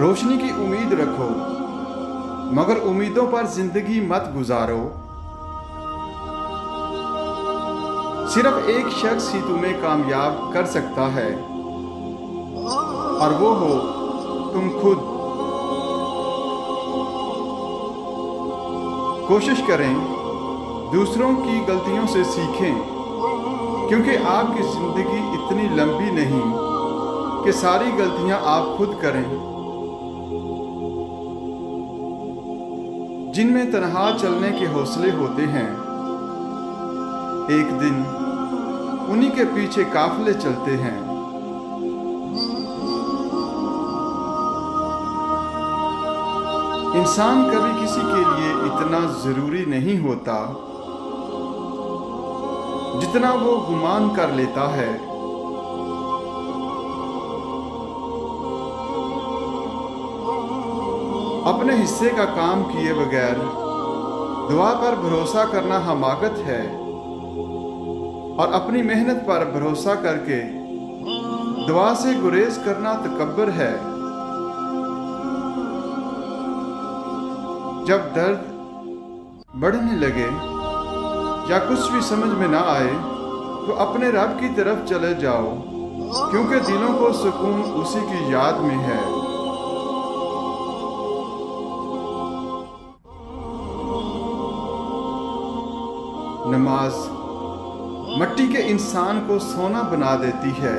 रोशनी की उम्मीद रखो, मगर उम्मीदों पर जिंदगी मत गुजारो। सिर्फ एक शख्स ही तुम्हें कामयाब कर सकता है, और वो हो तुम खुद। कोशिश करें दूसरों की गलतियों से सीखें, क्योंकि आपकी जिंदगी इतनी लंबी नहीं कि सारी गलतियां आप खुद करें। जिनमें तन्हा चलने के हौसले होते हैं, एक दिन उन्हीं के पीछे काफिले चलते हैं। इंसान कभी किसी के लिए इतना जरूरी नहीं होता जितना वो गुमान कर लेता है। अपने हिस्से का काम किए बगैर दुआ पर भरोसा करना हमाकत है, और अपनी मेहनत पर भरोसा करके दुआ से गुरेज करना तकब्बुर है। जब दर्द बढ़ने लगे या कुछ भी समझ में ना आए, तो अपने रब की तरफ चले जाओ, क्योंकि दिलों को सुकून उसी की याद में है। नमाज मट्टी के इंसान को सोना बना देती है,